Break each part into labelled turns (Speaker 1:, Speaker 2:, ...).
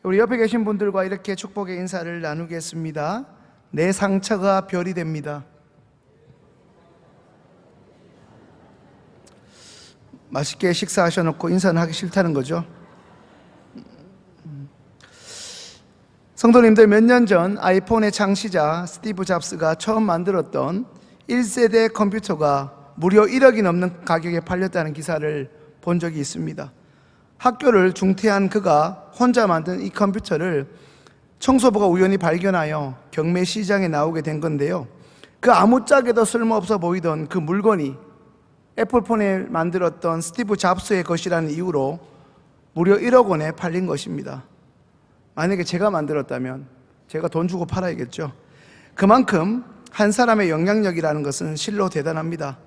Speaker 1: 우리 옆에 계신 분들과 이렇게 축복의 인사를 나누겠습니다. 내 상처가 별이 됩니다. 맛있게 식사하셔놓고 인사는 하기 싫다는 거죠. 성도님들, 몇 년 전 아이폰의 창시자 스티브 잡스가 처음 만들었던 1세대 컴퓨터가 무려 1억이 넘는 가격에 팔렸다는 기사를 본 적이 있습니다. 학교를 중퇴한 그가 혼자 만든 이 컴퓨터를 청소부가 우연히 발견하여 경매 시장에 나오게 된 건데요, 그 아무짝에도 쓸모없어 보이던 그 물건이 애플폰을 만들었던 스티브 잡스의 것이라는 이유로 무려 1억 원에 팔린 것입니다. 만약에 제가 만들었다면 제가 돈 주고 팔아야겠죠. 그만큼 한 사람의 영향력이라는 것은 실로 대단합니다.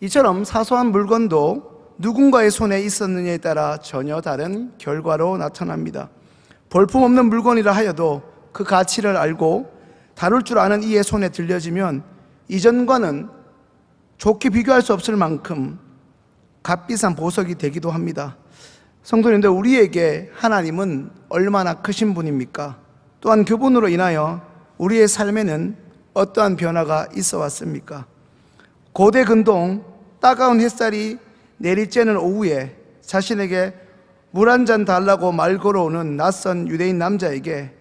Speaker 1: 이처럼 사소한 물건도 누군가의 손에 있었느냐에 따라 전혀 다른 결과로 나타납니다. 볼품없는 물건이라 하여도 그 가치를 알고 다룰 줄 아는 이의 손에 들려지면 이전과는 좋게 비교할 수 없을 만큼 값비싼 보석이 되기도 합니다. 성도님들, 우리에게 하나님은 얼마나 크신 분입니까? 또한 그분으로 인하여 우리의 삶에는 어떠한 변화가 있어 왔습니까? 고대 근동 따가운 햇살이 내리쬐는 오후에 자신에게 물 한 잔 달라고 말 걸어오는 낯선 유대인 남자에게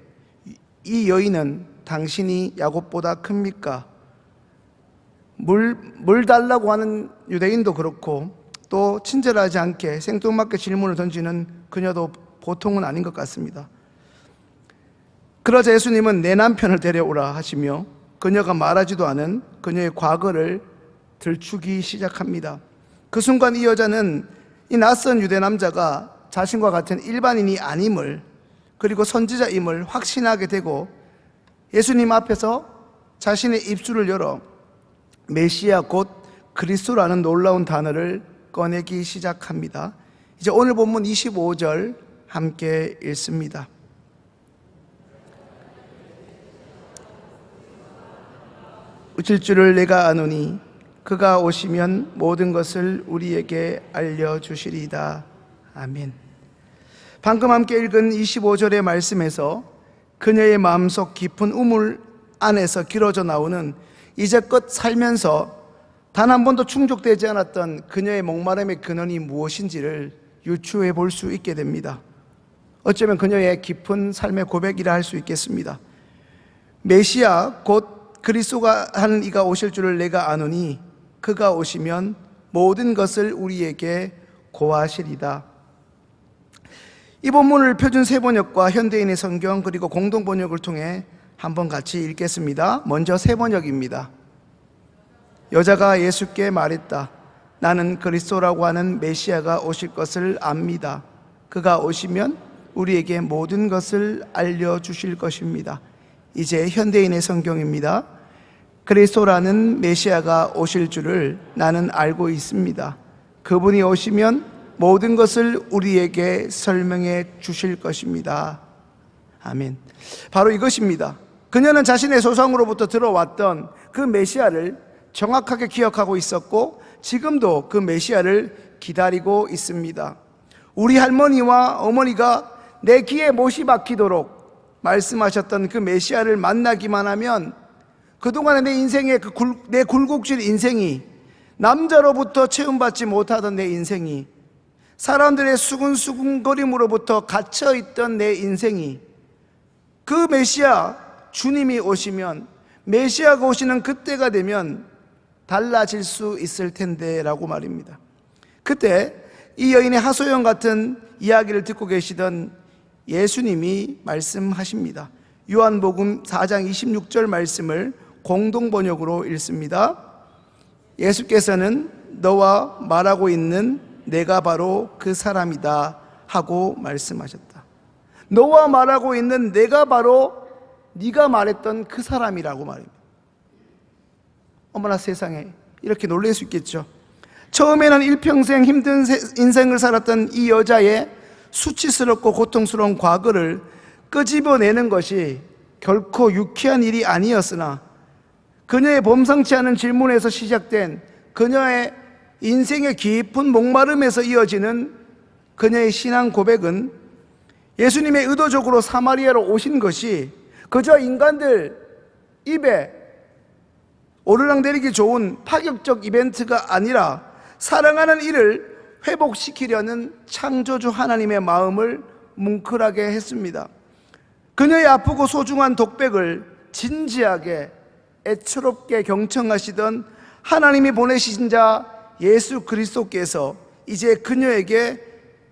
Speaker 1: 이 여인은 당신이 야곱보다 큽니까? 물 달라고 하는 유대인도 그렇고 또 친절하지 않게 생뚱맞게 질문을 던지는 그녀도 보통은 아닌 것 같습니다. 그러자 예수님은 내 남편을 데려오라 하시며 그녀가 말하지도 않은 그녀의 과거를 들추기 시작합니다. 그 순간 이 여자는 이 낯선 유대 남자가 자신과 같은 일반인이 아님을, 그리고 선지자임을 확신하게 되고 예수님 앞에서 자신의 입술을 열어 메시아 곧 그리스도라는 놀라운 단어를 꺼내기 시작합니다. 이제 오늘 본문 25절 함께 읽습니다. 우칠 줄을 내가 아노니 그가 오시면 모든 것을 우리에게 알려주시리이다. 아멘. 방금 함께 읽은 25절의 말씀에서 그녀의 마음속 깊은 우물 안에서 길어져 나오는 이제껏 살면서 단 한 번도 충족되지 않았던 그녀의 목마름의 근원이 무엇인지를 유추해 볼 수 있게 됩니다. 어쩌면 그녀의 깊은 삶의 고백이라 할 수 있겠습니다. 메시아 곧 그리스도가 하는 이가 오실 줄을 내가 아노니 그가 오시면 모든 것을 우리에게 고하시리다. 이 본문을 표준 세번역과 현대인의 성경 그리고 공동번역을 통해 한번 같이 읽겠습니다. 먼저 세번역입니다. 여자가 예수께 말했다. 나는 그리스도라고 하는 메시아가 오실 것을 압니다. 그가 오시면 우리에게 모든 것을 알려주실 것입니다. 이제 현대인의 성경입니다. 그리스도라는 메시아가 오실 줄을 나는 알고 있습니다. 그분이 오시면 모든 것을 우리에게 설명해 주실 것입니다. 아멘. 바로 이것입니다. 그녀는 자신의 조상으로부터 들어왔던 그 메시아를 정확하게 기억하고 있었고 지금도 그 메시아를 기다리고 있습니다. 우리 할머니와 어머니가 내 귀에 못이 박히도록 말씀하셨던 그 메시아를 만나기만 하면 그동안의 내 인생의 내 굴곡질 인생이, 남자로부터 체험받지 못하던 내 인생이, 사람들의 수근수근거림으로부터 갇혀있던 내 인생이 그 메시아 주님이 오시면, 메시아가 오시는 그때가 되면 달라질 수 있을 텐데 라고 말입니다. 그때 이 여인의 하소연 같은 이야기를 듣고 계시던 예수님이 말씀하십니다. 요한복음 4장 26절 말씀을 공동번역으로 읽습니다. 예수께서는 너와 말하고 있는 내가 바로 그 사람이다 하고 말씀하셨다. 너와 말하고 있는 내가 바로 네가 말했던 그 사람이라고 말입니다. 어머나 세상에, 이렇게 놀랄 수 있겠죠. 처음에는 일평생 힘든 인생을 살았던 이 여자의 수치스럽고 고통스러운 과거를 끄집어내는 것이 결코 유쾌한 일이 아니었으나 그녀의 범상치 않은 질문에서 시작된 그녀의 인생의 깊은 목마름에서 이어지는 그녀의 신앙 고백은 예수님의 의도적으로 사마리아로 오신 것이 그저 인간들 입에 오르락내리기 좋은 파격적 이벤트가 아니라 사랑하는 이를 회복시키려는 창조주 하나님의 마음을 뭉클하게 했습니다. 그녀의 아프고 소중한 독백을 진지하게 애처롭게 경청하시던 하나님이 보내신 자 예수 그리스도께서 이제 그녀에게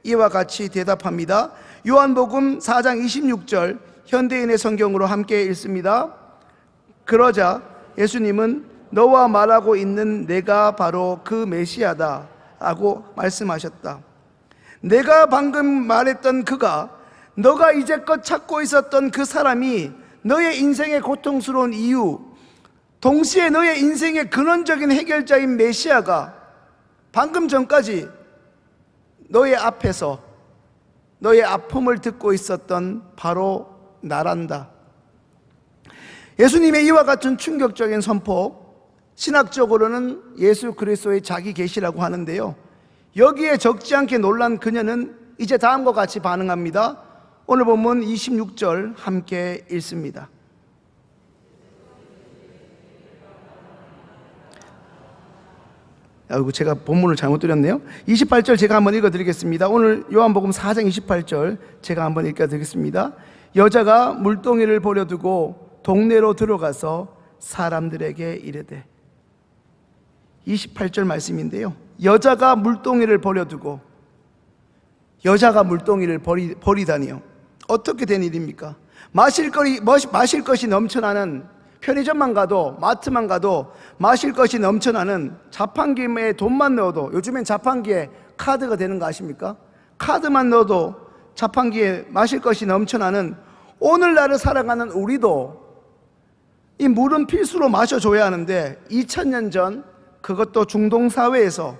Speaker 1: 이와 같이 대답합니다. 요한복음 4장 26절 현대인의 성경으로 함께 읽습니다. 그러자 예수님은 너와 말하고 있는 내가 바로 그 메시아다 라고 말씀하셨다. 내가 방금 말했던 그가, 너가 이제껏 찾고 있었던 그 사람이 너의 인생의 고통스러운 이유, 동시에 너의 인생의 근원적인 해결자인 메시아가 방금 전까지 너의 앞에서 너의 아픔을 듣고 있었던 바로 나란다. 예수님의 이와 같은 충격적인 선포, 신학적으로는 예수 그리스도의 자기 계시라고 하는데요, 여기에 적지 않게 놀란 그녀는 이제 다음과 같이 반응합니다. 오늘 본문 26절 함께 읽습니다. 제가 본문을 잘못 드렸네요. 28절 제가 한번 읽어드리겠습니다. 오늘 요한복음 4장 28절 제가 한번 읽어드리겠습니다. 여자가 물동이를 버려두고 동네로 들어가서 사람들에게 이르되, 28절 말씀인데요, 여자가 물동이를 버려두고, 여자가 물동이를 버리다니요, 어떻게 된 일입니까? 마실 것이 넘쳐나는, 편의점만 가도 마트만 가도 마실 것이 넘쳐나는 자판기에 돈만 넣어도, 요즘엔 자판기에 카드가 되는 거 아십니까? 카드만 넣어도 자판기에 마실 것이 넘쳐나는 오늘날을 살아가는 우리도 이 물은 필수로 마셔줘야 하는데, 2000년 전, 그것도 중동사회에서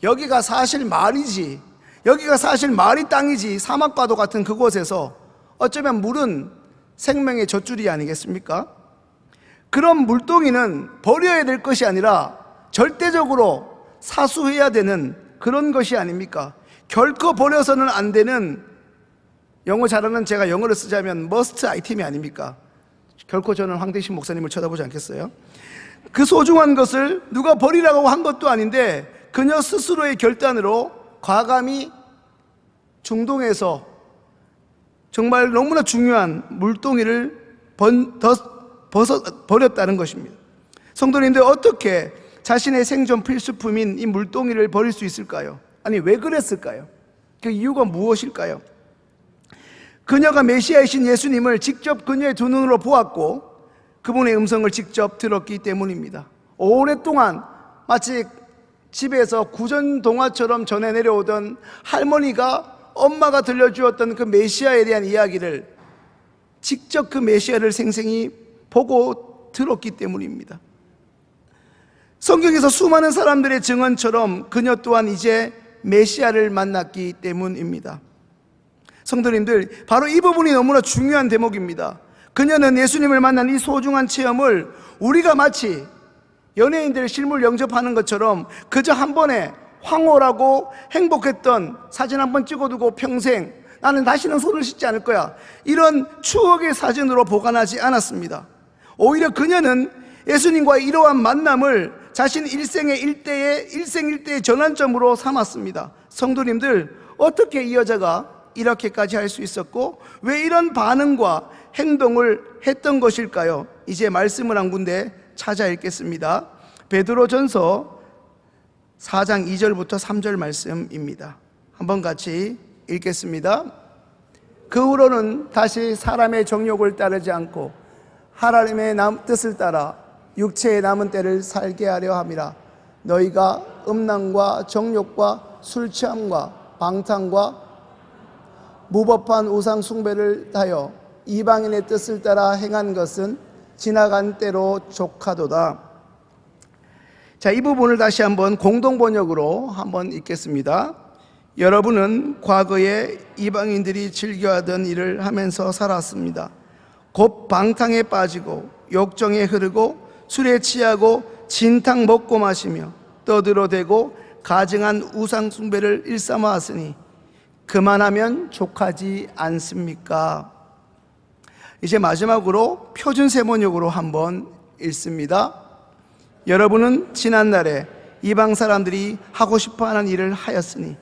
Speaker 1: 여기가 사실 말이지, 여기가 사실 말이 땅이지, 사막과도 같은 그곳에서 어쩌면 물은 생명의 젖줄이 아니겠습니까? 그런 물동이는 버려야 될 것이 아니라 절대적으로 사수해야 되는 그런 것이 아닙니까? 결코 버려서는 안 되는, 영어 잘하는 제가 영어를 쓰자면 머스트 아이템이 아닙니까? 결코 저는 황대신 목사님을 쳐다보지 않겠어요? 그 소중한 것을 누가 버리라고 한 것도 아닌데 그녀 스스로의 결단으로 과감히 중동에서 정말 너무나 중요한 물동이를 버렸다는 것입니다. 성도님들, 어떻게 자신의 생존 필수품인 이 물동이를 버릴 수 있을까요? 아니, 왜 그랬을까요? 그 이유가 무엇일까요? 그녀가 메시아이신 예수님을 직접 그녀의 두 눈으로 보았고 그분의 음성을 직접 들었기 때문입니다. 오랫동안 마치 집에서 구전 동화처럼 전해 내려오던 할머니가, 엄마가 들려주었던 그 메시아에 대한 이야기를 직접 그 메시아를 생생히 보고 들었기 때문입니다. 성경에서 수많은 사람들의 증언처럼 그녀 또한 이제 메시아를 만났기 때문입니다. 성도님들, 바로 이 부분이 너무나 중요한 대목입니다. 그녀는 예수님을 만난 이 소중한 체험을 우리가 마치 연예인들 실물 영접하는 것처럼 그저 한 번에 황홀하고 행복했던 사진 한 번 찍어두고 평생 나는 다시는 손을 씻지 않을 거야, 이런 추억의 사진으로 보관하지 않았습니다. 오히려 그녀는 예수님과의 이러한 만남을 자신 일생의 일대의 전환점으로 삼았습니다. 성도님들, 어떻게 이 여자가 이렇게까지 할 수 있었고 왜 이런 반응과 행동을 했던 것일까요? 이제 말씀을 한 군데 찾아 읽겠습니다. 베드로전서 4장 2절부터 3절 말씀입니다. 한번 같이 읽겠습니다. 그 후로는 다시 사람의 정욕을 따르지 않고 하나님의 뜻을 따라 육체의 남은 때를 살게 하려 함이라. 너희가 음란과 정욕과 술 취함과 방탕과 무법한 우상 숭배를 하여 이방인의 뜻을 따라 행한 것은 지나간 때로 족하도다. 자, 이 부분을 다시 한번 공동 번역으로 한번 읽겠습니다. 여러분은 과거에 이방인들이 즐겨하던 일을 하면서 살았습니다. 곧 방탕에 빠지고 욕정에 흐르고 술에 취하고 진탕 먹고 마시며 떠들어대고 가증한 우상 숭배를 일삼아 하으니 그만하면 족하지 않습니까? 이제 마지막으로 표준 세번역으로 한번 읽습니다. 여러분은 지난날에 이방 사람들이 하고 싶어하는 일을 하였으니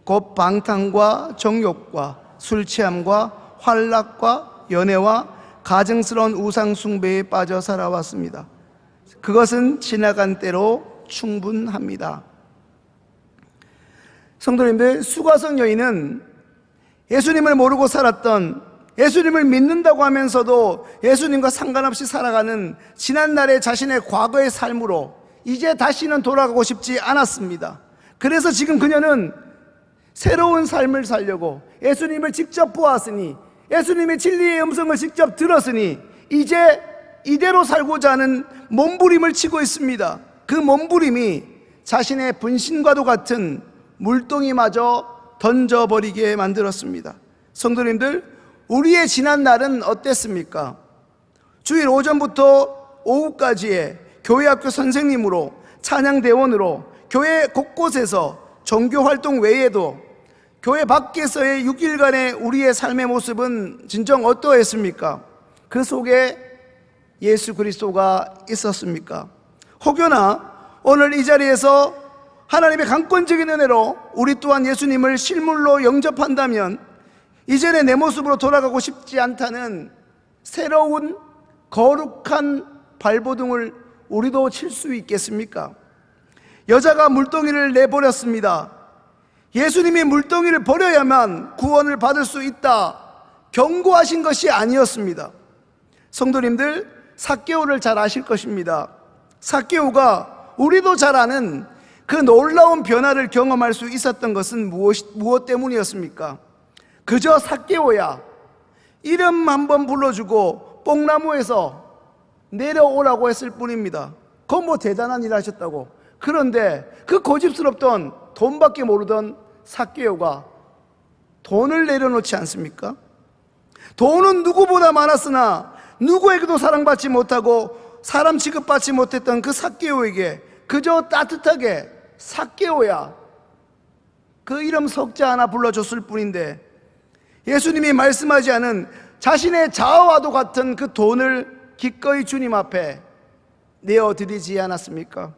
Speaker 1: 곧 방탕과 정욕과 술 취함과 환락과 연애와 가증스러운 우상 숭배에 빠져 살아왔습니다. 그것은 지나간 때로 충분합니다. 성도님들, 수가성 여인은 예수님을 모르고 살았던, 예수님을 믿는다고 하면서도 예수님과 상관없이 살아가는 지난날의 자신의 과거의 삶으로 이제 다시는 돌아가고 싶지 않았습니다. 그래서 지금 그녀는 새로운 삶을 살려고 예수님을 직접 보았으니, 예수님의 진리의 음성을 직접 들었으니 이제 이대로 살고자 하는 몸부림을 치고 있습니다. 그 몸부림이 자신의 분신과도 같은 물동이마저 던져버리게 만들었습니다. 성도님들, 우리의 지난 날은 어땠습니까? 주일 오전부터 오후까지의 교회학교 선생님으로, 찬양대원으로 교회 곳곳에서 종교활동 외에도 교회 밖에서의 6일간의 우리의 삶의 모습은 진정 어떠했습니까? 그 속에 예수 그리스도가 있었습니까? 혹여나 오늘 이 자리에서 하나님의 강권적인 은혜로 우리 또한 예수님을 실물로 영접한다면 이전의 내 모습으로 돌아가고 싶지 않다는 새로운 거룩한 발버둥을 우리도 칠 수 있겠습니까? 여자가 물동이를 내버렸습니다. 예수님이 물동이를 버려야만 구원을 받을 수 있다 경고하신 것이 아니었습니다. 성도님들, 삭개오를 잘 아실 것입니다. 삭개오가 우리도 잘 아는 그 놀라운 변화를 경험할 수 있었던 것은 무엇 때문이었습니까? 그저 삭개오야, 이름 한번 불러주고 뽕나무에서 내려오라고 했을 뿐입니다. 그건 뭐 대단한 일 하셨다고. 그런데 그 고집스럽던, 돈밖에 모르던 삭개오가 돈을 내려놓지 않습니까? 돈은 누구보다 많았으나 누구에게도 사랑받지 못하고 사람 취급받지 못했던 그 삭개오에게 그저 따뜻하게 삭개오야, 그 이름 석자 하나 불러줬을 뿐인데 예수님이 말씀하지 않은 자신의 자아와도 같은 그 돈을 기꺼이 주님 앞에 내어드리지 않았습니까?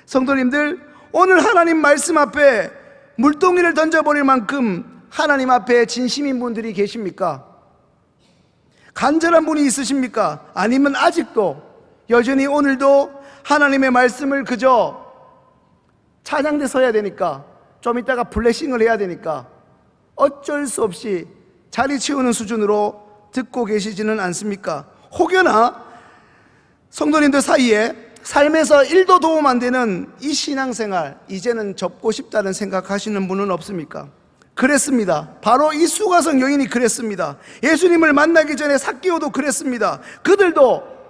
Speaker 1: 성도님들, 오늘 하나님 말씀 앞에 물동이를 던져버릴 만큼 하나님 앞에 진심인 분들이 계십니까? 간절한 분이 있으십니까? 아니면 아직도 여전히 오늘도 하나님의 말씀을 그저 찬양대 서야 되니까, 좀 이따가 블레싱을 해야 되니까 어쩔 수 없이 자리 채우는 수준으로 듣고 계시지는 않습니까? 혹여나 성도님들 사이에 삶에서 1도 도움 안 되는 이 신앙생활 이제는 접고 싶다는 생각하시는 분은 없습니까? 그랬습니다. 바로 이 수가성 여인이 그랬습니다. 예수님을 만나기 전에 삭개오도 그랬습니다. 그들도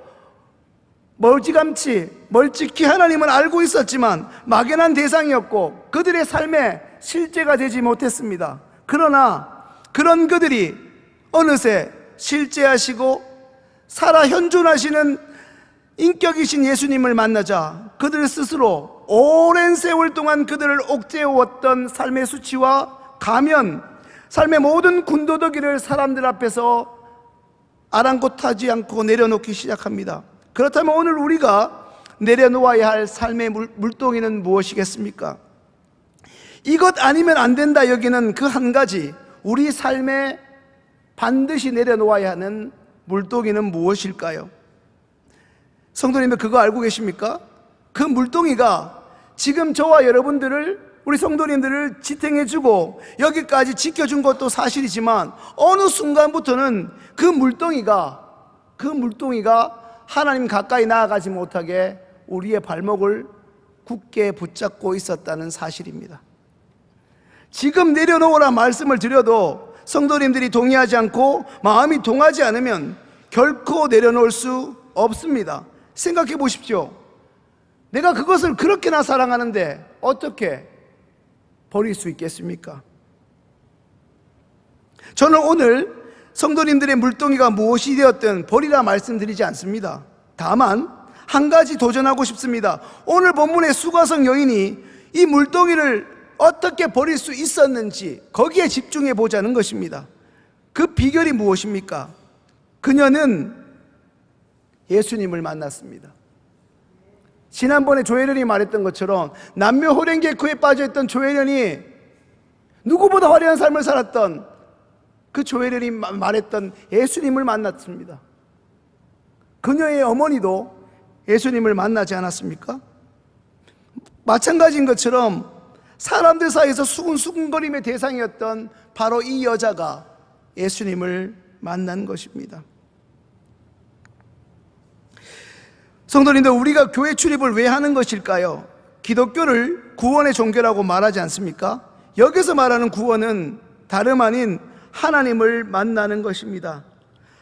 Speaker 1: 멀찍이 하나님은 알고 있었지만 막연한 대상이었고 그들의 삶에 실제가 되지 못했습니다. 그러나 그런 그들이 어느새 실제하시고 살아 현존하시는 인격이신 예수님을 만나자 그들 스스로 오랜 세월 동안 그들을 옥죄어왔던 삶의 수치와 가면, 삶의 모든 군더더기를 사람들 앞에서 아랑곳하지 않고 내려놓기 시작합니다. 그렇다면 오늘 우리가 내려놓아야 할 삶의 물동이는 무엇이겠습니까? 이것 아니면 안 된다 여기는 그 한 가지, 우리 삶에 반드시 내려놓아야 하는 물동이는 무엇일까요? 성도님들, 그거 알고 계십니까? 그 물동이가 지금 저와 여러분들을, 우리 성도님들을 지탱해주고 여기까지 지켜준 것도 사실이지만 어느 순간부터는 그 물동이가 하나님 가까이 나아가지 못하게 우리의 발목을 굳게 붙잡고 있었다는 사실입니다. 지금 내려놓으라 말씀을 드려도 성도님들이 동의하지 않고 마음이 동하지 않으면 결코 내려놓을 수 없습니다. 생각해 보십시오. 내가 그것을 그렇게나 사랑하는데 어떻게 버릴 수 있겠습니까? 저는 오늘 성도님들의 물동이가 무엇이 되었든 버리라 말씀드리지 않습니다. 다만 한 가지 도전하고 싶습니다. 오늘 본문의 수가성 여인이 이 물동이를 어떻게 버릴 수 있었는지 거기에 집중해 보자는 것입니다. 그 비결이 무엇입니까? 그녀는 예수님을 만났습니다. 지난번에 조혜련이 말했던 것처럼 남녀 호랭개코에 빠져있던 조혜련이 누구보다 화려한 삶을 살았던 그 조혜련이 말했던 예수님을 만났습니다. 그녀의 어머니도 예수님을 만나지 않았습니까? 마찬가지인 것처럼 사람들 사이에서 수군수군거림의 대상이었던 바로 이 여자가 예수님을 만난 것입니다. 성도님들, 우리가 교회 출입을 왜 하는 것일까요? 기독교를 구원의 종교라고 말하지 않습니까? 여기서 말하는 구원은 다름 아닌 하나님을 만나는 것입니다.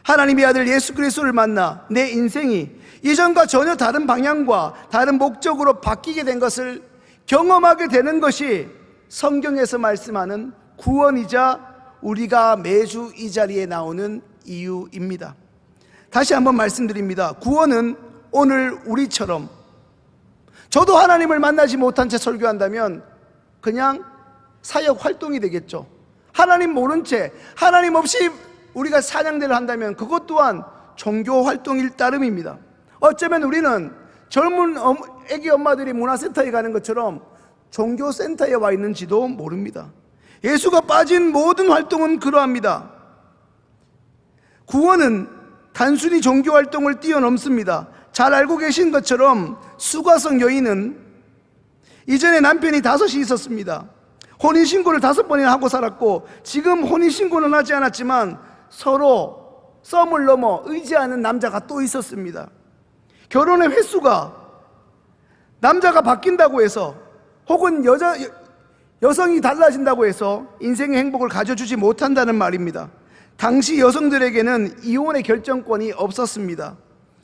Speaker 1: 하나님의 아들 예수 그리스도를 만나 내 인생이 이전과 전혀 다른 방향과 다른 목적으로 바뀌게 된 것을 경험하게 되는 것이 성경에서 말씀하는 구원이자 우리가 매주 이 자리에 나오는 이유입니다. 다시 한번 말씀드립니다. 구원은 오늘 우리처럼, 저도 하나님을 만나지 못한 채 설교한다면 그냥 사역 활동이 되겠죠. 하나님 모른 채, 하나님 없이 우리가 찬양대를 한다면 그것 또한 종교 활동일 따름입니다. 어쩌면 우리는 젊은 애기 엄마들이 문화센터에 가는 것처럼 종교센터에 와 있는지도 모릅니다. 예수가 빠진 모든 활동은 그러합니다. 구원은 단순히 종교 활동을 뛰어넘습니다. 잘 알고 계신 것처럼 수가성 여인은 이전에 남편이 5이 있었습니다. 혼인신고를 5번이나 하고 살았고 지금 혼인신고는 하지 않았지만 서로 썸을 넘어 의지하는 남자가 또 있었습니다. 결혼의 횟수가 남자가 바뀐다고 해서 혹은 여성이 달라진다고 해서 인생의 행복을 가져주지 못한다는 말입니다. 당시 여성들에게는 이혼의 결정권이 없었습니다.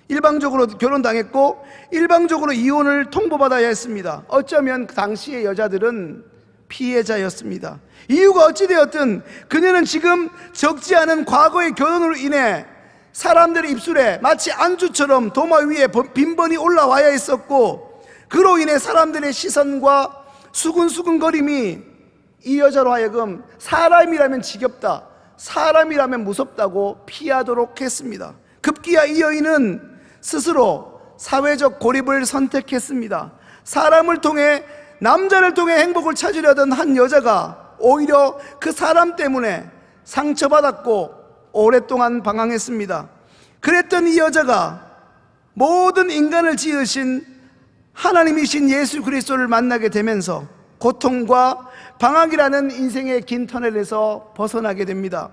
Speaker 1: 일방적으로 결혼당했고 일방적으로 이혼을 통보받아야 했습니다. 어쩌면 그 당시의 여자들은 피해자였습니다. 이유가 어찌되었든 그녀는 지금 적지 않은 과거의 결혼으로 인해 사람들의 입술에 마치 안주처럼 도마 위에 빈번히 올라와야 했었고, 그로 인해 사람들의 시선과 수근수근거림이 이 여자로 하여금 사람이라면 지겹다, 사람이라면 무섭다고 피하도록 했습니다. 급기야 이 여인은 스스로 사회적 고립을 선택했습니다. 사람을 통해, 남자를 통해 행복을 찾으려던 한 여자가 오히려 그 사람 때문에 상처받았고 오랫동안 방황했습니다. 그랬던 이 여자가 모든 인간을 지으신 하나님이신 예수 그리스도를 만나게 되면서 고통과 방황이라는 인생의 긴 터널에서 벗어나게 됩니다.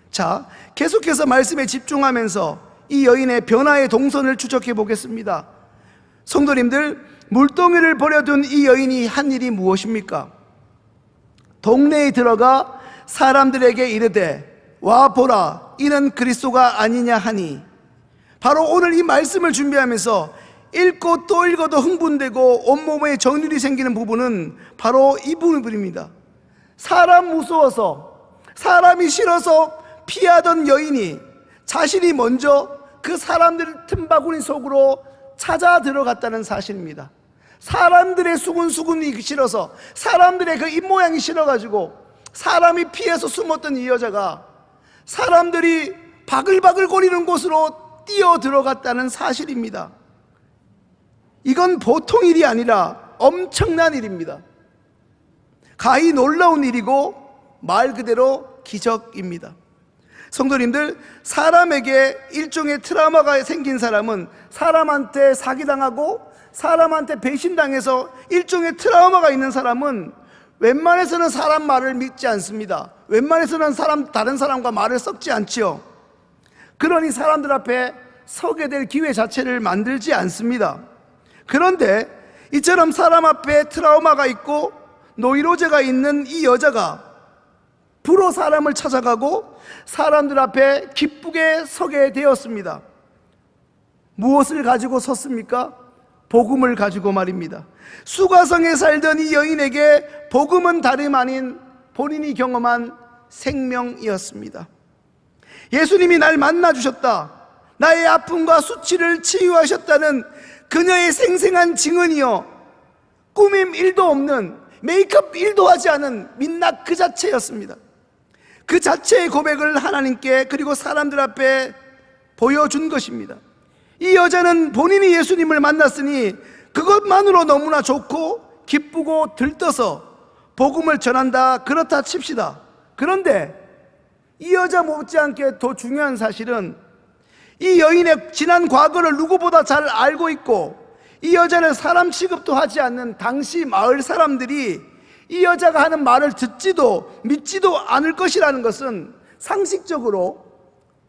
Speaker 1: 자, 계속해서 말씀에 집중하면서 이 여인의 변화의 동선을 추적해 보겠습니다. 성도님들, 물동이를 버려둔 이 여인이 한 일이 무엇입니까? 동네에 들어가 사람들에게 이르되 와 보라, 이는 그리스도가 아니냐 하니, 바로 오늘 이 말씀을 준비하면서 읽고 또 읽어도 흥분되고 온몸에 정률이 생기는 부분은 바로 이 부분입니다. 사람 무서워서, 사람이 싫어서 피하던 여인이 자신이 먼저 그 사람들 틈바구니 속으로 찾아 들어갔다는 사실입니다. 사람들의 수군수군이 싫어서, 사람들의 그 입모양이 싫어가지고 사람이 피해서 숨었던 이 여자가 사람들이 바글바글 거리는 곳으로 뛰어 들어갔다는 사실입니다. 이건 보통 일이 아니라 엄청난 일입니다. 가히 놀라운 일이고 말 그대로 기적입니다. 성도님들, 사람에게 일종의 트라우마가 생긴 사람은, 사람한테 사기당하고 사람한테 배신당해서 일종의 트라우마가 있는 사람은 웬만해서는 사람 말을 믿지 않습니다. 웬만해서는 다른 사람과 말을 섞지 않지요. 그러니 사람들 앞에 서게 될 기회 자체를 만들지 않습니다. 그런데 이처럼 사람 앞에 트라우마가 있고 노이로제가 있는 이 여자가 부러 사람을 찾아가고 사람들 앞에 기쁘게 서게 되었습니다. 무엇을 가지고 섰습니까? 복음을 가지고 말입니다. 수가성에 살던 이 여인에게 복음은 다름 아닌 본인이 경험한 생명이었습니다. 예수님이 날 만나주셨다, 나의 아픔과 수치를 치유하셨다는 그녀의 생생한 증언이요, 꾸밈 1도 없는 메이크업 1도 하지 않은 민낯 그 자체였습니다. 그 자체의 고백을 하나님께 그리고 사람들 앞에 보여준 것입니다. 이 여자는 본인이 예수님을 만났으니 그것만으로 너무나 좋고 기쁘고 들떠서 복음을 전한다, 그렇다 칩시다. 그런데 이 여자 못지않게 더 중요한 사실은 이 여인의 지난 과거를 누구보다 잘 알고 있고, 이 여자는 사람 취급도 하지 않는 당시 마을 사람들이 이 여자가 하는 말을 듣지도 믿지도 않을 것이라는 것은 상식적으로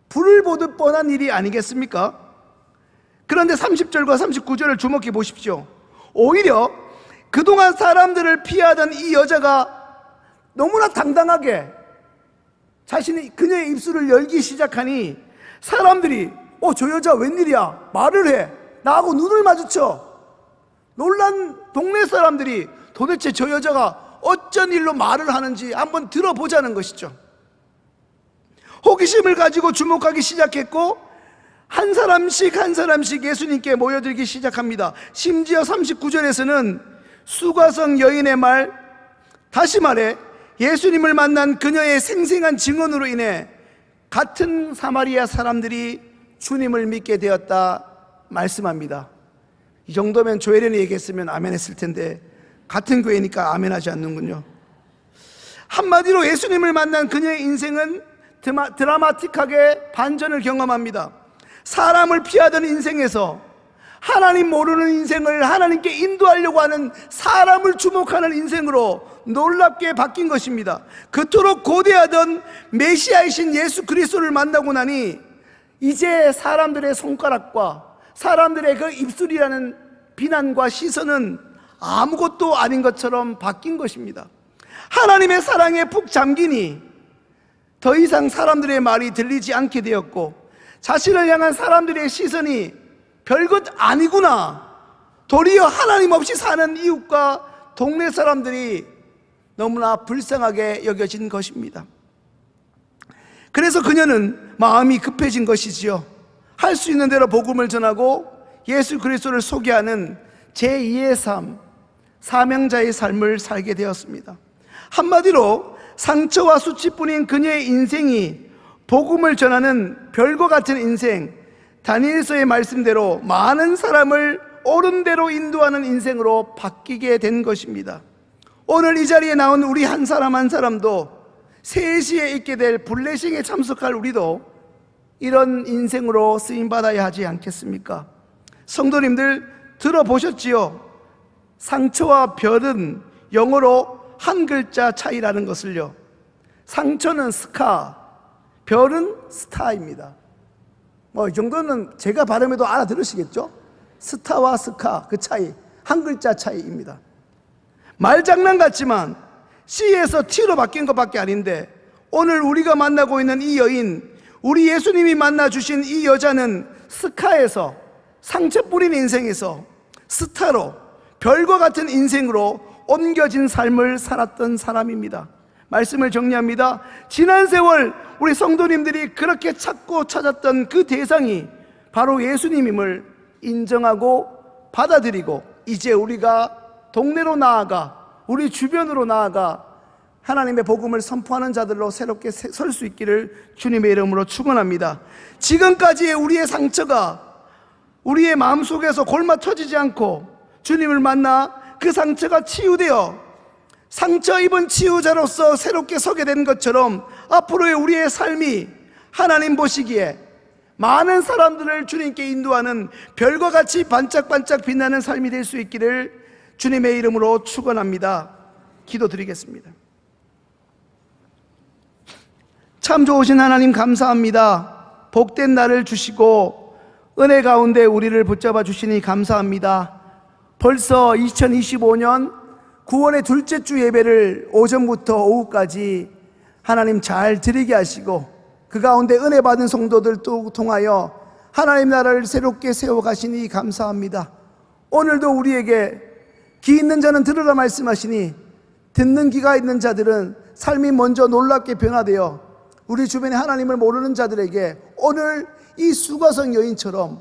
Speaker 1: 불을 보듯 뻔한 일이 아니겠습니까? 그런데 30절과 39절을 주목해 보십시오. 오히려 그동안 사람들을 피하던 이 여자가 너무나 당당하게 자신이 그녀의 입술을 열기 시작하니 사람들이 저 여자 웬일이야, 말을 해, 나하고 눈을 마주쳐. 놀란 동네 사람들이 도대체 저 여자가 어쩐 일로 말을 하는지 한번 들어보자는 것이죠. 호기심을 가지고 주목하기 시작했고 한 사람씩 예수님께 모여들기 시작합니다. 심지어 39절에서는 수가성 여인의 말, 다시 말해 예수님을 만난 그녀의 생생한 증언으로 인해 같은 사마리아 사람들이 주님을 믿게 되었다 말씀합니다. 이 정도면 조혜련이 얘기했으면 아멘 했을 텐데 같은 교회니까 아멘 하지 않는군요. 한마디로 예수님을 만난 그녀의 인생은 드라마틱하게 반전을 경험합니다. 사람을 피하던 인생에서 하나님 모르는 인생을 하나님께 인도하려고 하는 사람을 주목하는 인생으로 놀랍게 바뀐 것입니다. 그토록 고대하던 메시아이신 예수 그리스도를 만나고 나니 이제 사람들의 손가락과 사람들의 그 입술이라는 비난과 시선은 아무것도 아닌 것처럼 바뀐 것입니다. 하나님의 사랑에 푹 잠기니 더 이상 사람들의 말이 들리지 않게 되었고, 자신을 향한 사람들의 시선이 별것 아니구나, 도리어 하나님 없이 사는 이웃과 동네 사람들이 너무나 불쌍하게 여겨진 것입니다. 그래서 그녀는 마음이 급해진 것이지요. 할 수 있는 대로 복음을 전하고 예수 그리스도를 소개하는 제2의 삶, 사명자의 삶을 살게 되었습니다. 한마디로 상처와 수치뿐인 그녀의 인생이 복음을 전하는 별과 같은 인생, 다니엘서의 말씀대로 많은 사람을 옳은 대로 인도하는 인생으로 바뀌게 된 것입니다. 오늘 이 자리에 나온 우리 한 사람 한 사람도 3시에 있게 될 블레싱에 참석할 우리도 이런 인생으로 쓰임받아야 하지 않겠습니까? 성도님들 들어보셨지요? 상처와 별은 영어로 한 글자 차이라는 것을요. 상처는 스카, 별은 스타입니다. 이 정도는 제가 발음해도 알아들으시겠죠? 스타와 스카, 그 차이, 한 글자 차이입니다. 말장난 같지만 C에서 T로 바뀐 것밖에 아닌데, 오늘 우리가 만나고 있는 이 여인, 우리 예수님이 만나주신 이 여자는 스카에서, 상처 뿌린 인생에서 스타로, 별과 같은 인생으로 옮겨진 삶을 살았던 사람입니다. 말씀을 정리합니다. 지난 세월 우리 성도님들이 그렇게 찾고 찾았던 그 대상이 바로 예수님임을 인정하고 받아들이고, 이제 우리가 동네로 나아가, 우리 주변으로 나아가 하나님의 복음을 선포하는 자들로 새롭게 설 수 있기를 주님의 이름으로 축원합니다. 지금까지의 우리의 상처가 우리의 마음속에서 골마 터지지 않고 주님을 만나 그 상처가 치유되어 상처 입은 치유자로서 새롭게 서게 된 것처럼 앞으로의 우리의 삶이 하나님 보시기에 많은 사람들을 주님께 인도하는 별과 같이 반짝반짝 빛나는 삶이 될 수 있기를 주님의 이름으로 축원합니다. 기도드리겠습니다. 참 좋으신 하나님 감사합니다. 복된 날을 주시고 은혜 가운데 우리를 붙잡아 주시니 감사합니다. 벌써 2025년 9월의 둘째 주 예배를 오전부터 오후까지 하나님 잘 드리게 하시고, 그 가운데 은혜 받은 성도들 또 통하여 하나님 나라를 새롭게 세워가시니 감사합니다. 오늘도 우리에게 귀 있는 자는 들으라 말씀하시니, 듣는 귀가 있는 자들은 삶이 먼저 놀랍게 변화되어 우리 주변에 하나님을 모르는 자들에게 오늘 이 수가성 여인처럼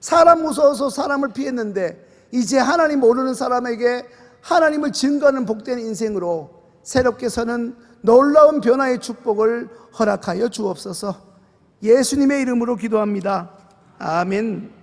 Speaker 1: 사람 무서워서 사람을 피했는데 이제 하나님 모르는 사람에게 하나님을 증거하는 복된 인생으로 새롭게 서는 놀라운 변화의 축복을 허락하여 주옵소서. 예수님의 이름으로 기도합니다. 아멘.